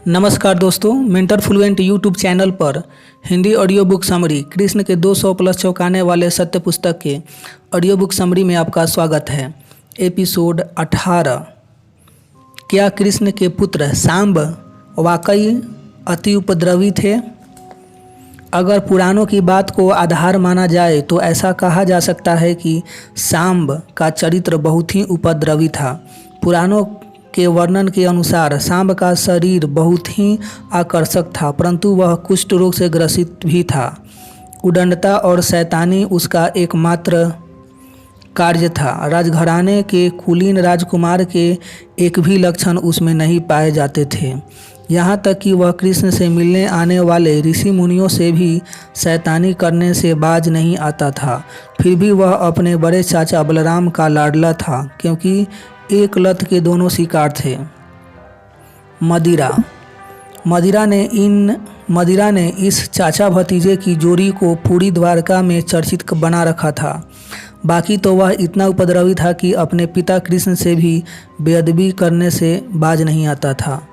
नमस्कार दोस्तों, mentor fluent YouTube channel पर Hindi audio book summary Krishna के 200 प्लस चौंकाने वाले सत्य पुस्तक के ऑडियो बुक समरी में आपका स्वागत है। एपिसोड 18। क्या कृष्ण के पुत्र सांब वाकई अति उपद्रवी थे? अगर पुराणों की बात को आधार माना जाए तो ऐसा कहा जा सकता है कि सांब का चरित्र बहुत ही उपद्रवी था। पुराणों के वर्णन के अनुसार सांब का शरीर बहुत ही आकर्षक था, परंतु वह कुष्ठ रोग से ग्रसित भी था। उद्दंडता और शैतानी उसका एकमात्र कार्य था। राजघराने के कुलीन राजकुमार के एक भी लक्षण उसमें नहीं पाए जाते थे। यहाँ तक कि वह कृष्ण से मिलने आने वाले ऋषि मुनियों से भी शैतानी करने से बाज नहीं आता था। फिर भी वह अपने बड़े चाचा बलराम का लाडला था, क्योंकि एक लत के दोनों शिकार थे। मदिरा ने इस चाचा भतीजे की जोड़ी को पूरी द्वारका में चर्चित बना रखा था। बाकी तो वह इतना उपद्रवी था कि अपने पिता कृष्ण से भी बेअदबी करने से बाज नहीं आता था।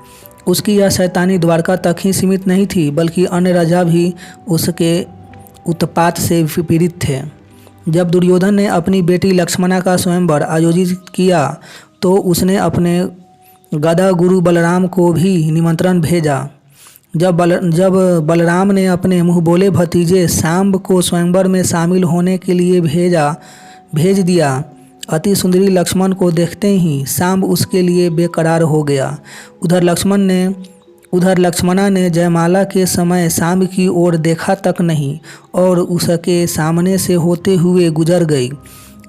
उसकी यह शैतानी द्वारका तक ही सीमित नहीं थी, बल्कि अन्य राजा भी उसके उत्पात से पीड़ित थे। जब दुर्योधन ने अपनी बेटी लक्ष्मणा का स्वयंवर आयोजित किया तो उसने अपने गदा गुरु बलराम को भी निमंत्रण भेजा। जब बलराम ने अपने मुँह बोले भतीजे सांब को स्वयंवर में शामिल होने के लिए भेज दिया, अति सुंदरी लक्ष्मण को देखते ही सांब उसके लिए बेकरार हो गया। उधर लक्ष्मणा ने जयमाला के समय सांब की ओर देखा तक नहीं और उसके सामने से होते हुए गुजर गई।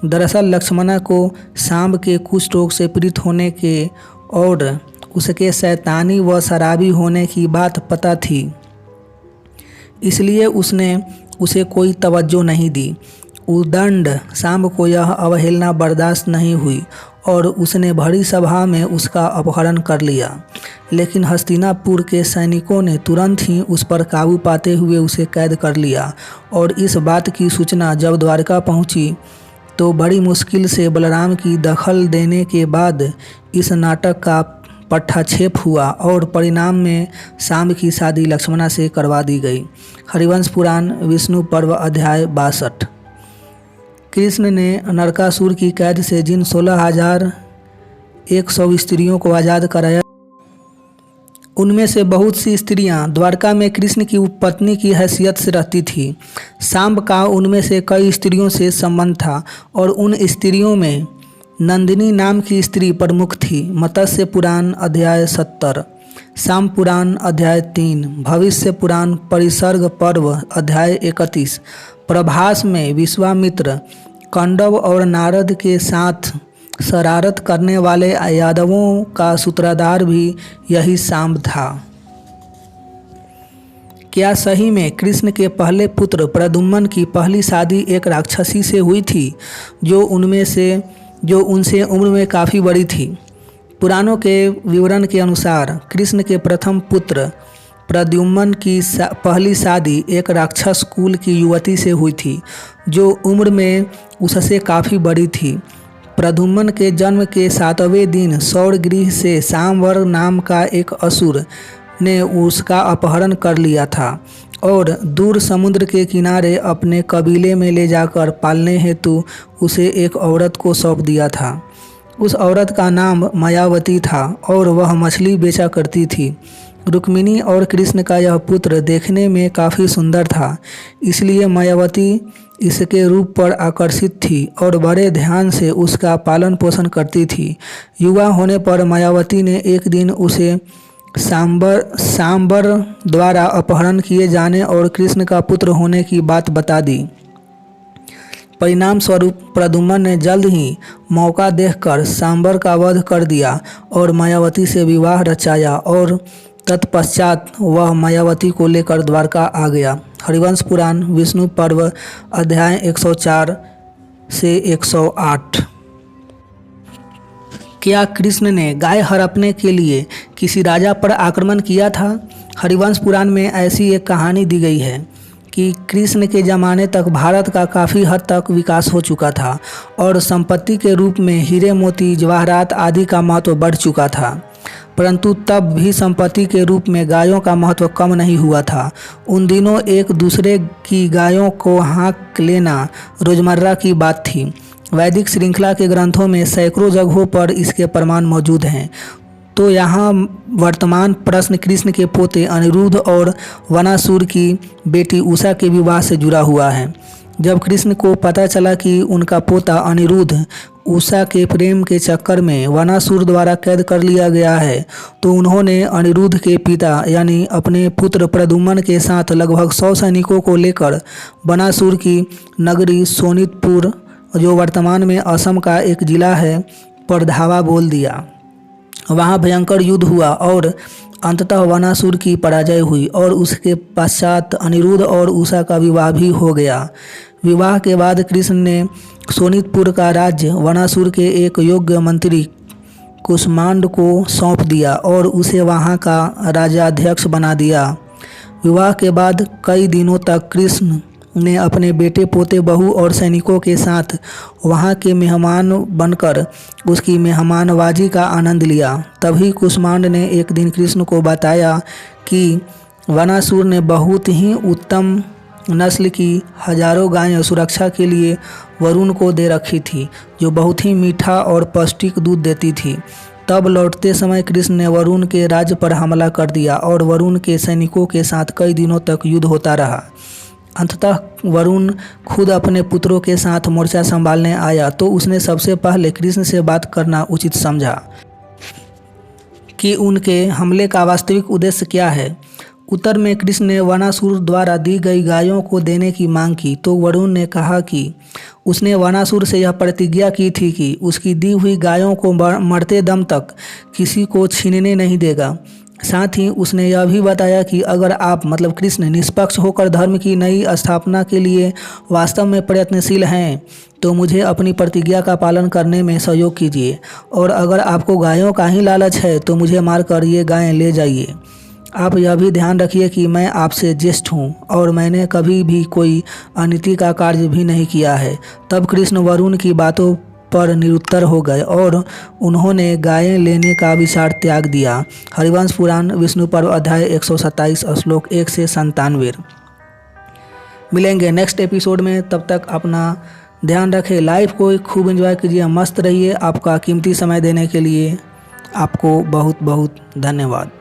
दरअसल लक्ष्मणा को सांब के कुष्ठ रोग से पीड़ित होने के और उसके शैतानी व शराबी होने की बात पता थी, इसलिए उसने उसे कोई तवज्जो नहीं दी। उद्दंड सांब को यह अवहेलना बर्दाश्त नहीं हुई और उसने भरी सभा में उसका अपहरण कर लिया। लेकिन हस्तिनापुर के सैनिकों ने तुरंत ही उस पर काबू पाते हुए उसे कैद कर लिया और इस बात की सूचना जब द्वारका पहुंची तो बड़ी मुश्किल से बलराम की दखल देने के बाद इस नाटक का पट्टाक्षेप हुआ और परिणाम में सांब की शादी लक्ष्मणा से करवा दी गई। हरिवंश पुराण विष्णु पर्व अध्याय 62। कृष्ण ने नरकासुर की कैद से जिन 16,100 स्त्रियों को आज़ाद कराया, उनमें से बहुत सी स्त्रियां द्वारका में कृष्ण की उपपत्नी की हैसियत से रहती थी। सांब का उनमें से कई स्त्रियों से संबंध था और उन स्त्रियों में नंदिनी नाम की स्त्री प्रमुख थी। मत्स्य पुराण अध्याय 70, सांब पुराण अध्याय 3, भविष्य पुराण परिसर्ग पर्व अध्याय 31। प्रभास में विश्वामित्र, कौंडव और नारद के साथ शरारत करने वाले यादवों का सूत्रधार भी यही सांब था। क्या सही में कृष्ण के पहले पुत्र प्रद्युम्न की पहली शादी एक राक्षसी से हुई थी जो उनसे उम्र में काफ़ी बड़ी थी? पुराणों के विवरण के अनुसार कृष्ण के प्रथम पुत्र प्रद्युम्न की पहली शादी एक राक्षस कुल की युवती से हुई थी जो उम्र में उससे काफ़ी बड़ी थी। प्रद्युम्न के जन्म के 7वें दिन सौरगृह से सांवर नाम का एक असुर ने उसका अपहरण कर लिया था और दूर समुद्र के किनारे अपने कबीले में ले जाकर पालने हेतु उसे एक औरत को सौंप दिया था। उस औरत का नाम मायावती था और वह मछली बेचा करती थी। रुक्मिणी और कृष्ण का यह पुत्र देखने में काफ़ी सुंदर था, इसलिए मायावती इसके रूप पर आकर्षित थी और बड़े ध्यान से उसका पालन पोषण करती थी। युवा होने पर मायावती ने एक दिन उसे सांबर द्वारा अपहरण किए जाने और कृष्ण का पुत्र होने की बात बता दी। परिणाम स्वरूप प्रद्युम्न ने जल्द ही मौका देखकर सांबर का वध कर दिया और मायावती से विवाह रचाया और तत्पश्चात वह मायावती को लेकर द्वारका आ गया। हरिवंश पुराण विष्णु पर्व अध्याय 104 से 108। क्या कृष्ण ने गाय हड़पने के लिए किसी राजा पर आक्रमण किया था? हरिवंश पुराण में ऐसी एक कहानी दी गई है कि कृष्ण के ज़माने तक भारत का काफ़ी हद तक विकास हो चुका था और संपत्ति के रूप में हीरे मोती जवाहरात आदि का महत्व बढ़ चुका था। परंतु तब भी संपत्ति के रूप में गायों का महत्व कम नहीं हुआ था। उन दिनों एक दूसरे की गायों को हाँक लेना रोजमर्रा की बात थी। वैदिक श्रृंखला के ग्रंथों में सैकड़ों जगहों पर इसके प्रमाण मौजूद हैं। तो यहाँ वर्तमान प्रश्न कृष्ण के पोते अनिरुद्ध और वनासुर की बेटी उषा के विवाह से जुड़ा हुआ है। जब कृष्ण को पता चला कि उनका पोता अनिरुद्ध उषा के प्रेम के चक्कर में वनासुर द्वारा कैद कर लिया गया है, तो उन्होंने अनिरुद्ध के पिता यानी अपने पुत्र प्रद्युम्न के साथ लगभग 100 सैनिकों को लेकर वनासुर की नगरी शोणितपुर, जो वर्तमान में असम का एक जिला है, पर धावा बोल दिया। वहाँ भयंकर युद्ध हुआ और अंततः वनासुर की पराजय हुई और उसके पश्चात अनिरुद्ध और उषा का विवाह भी हो गया। विवाह के बाद कृष्ण ने शोणितपुर का राज्य वनासुर के एक योग्य मंत्री कुष्मांड को सौंप दिया और उसे वहाँ का राजाध्यक्ष बना दिया। विवाह के बाद कई दिनों तक कृष्ण ने अपने बेटे पोते बहू और सैनिकों के साथ वहाँ के मेहमान बनकर उसकी मेहमानबाजी का आनंद लिया। तभी कुष्मांड ने एक दिन कृष्ण को बताया कि वनासुर ने बहुत ही उत्तम नस्ल की हजारों गायें सुरक्षा के लिए वरुण को दे रखी थी, जो बहुत ही मीठा और पौष्टिक दूध देती थी। तब लौटते समय कृष्ण ने वरुण के राज्य पर हमला कर दिया और वरुण के सैनिकों के साथ कई दिनों तक युद्ध होता रहा। अंततः वरुण खुद अपने पुत्रों के साथ मोर्चा संभालने आया, तो उसने सबसे पहले कृष्ण से बात करना उचित समझा कि उनके हमले का वास्तविक उद्देश्य क्या है। उत्तर में कृष्ण ने वनासुर द्वारा दी गई गायों को देने की मांग की, तो वरुण ने कहा कि उसने वनासुर से यह प्रतिज्ञा की थी कि उसकी दी हुई गायों को मरते दम तक किसी को छीनने नहीं देगा। साथ ही उसने यह भी बताया कि अगर आप मतलब कृष्ण निष्पक्ष होकर धर्म की नई स्थापना के लिए वास्तव में प्रयत्नशील हैं, तो मुझे अपनी प्रतिज्ञा का पालन करने में सहयोग कीजिए, और अगर आपको गायों का ही लालच है तो मुझे मारकर ये गायें ले जाइए। आप यह भी ध्यान रखिए कि मैं आपसे ज्येष्ठ हूँ और मैंने कभी भी कोई अनीति का कार्य भी नहीं किया है। तब कृष्ण वरुण की बातों पर निरुत्तर हो गए और उन्होंने गायें लेने का विचार त्याग दिया। हरिवंश पुराण विष्णु पर्व अध्याय 127 श्लोक 1 से 97। मिलेंगे नेक्स्ट एपिसोड में, तब तक अपना ध्यान रखें। लाइफ को खूब एंजॉय कीजिए, मस्त रहिए। आपका कीमती समय देने के लिए आपको बहुत बहुत धन्यवाद।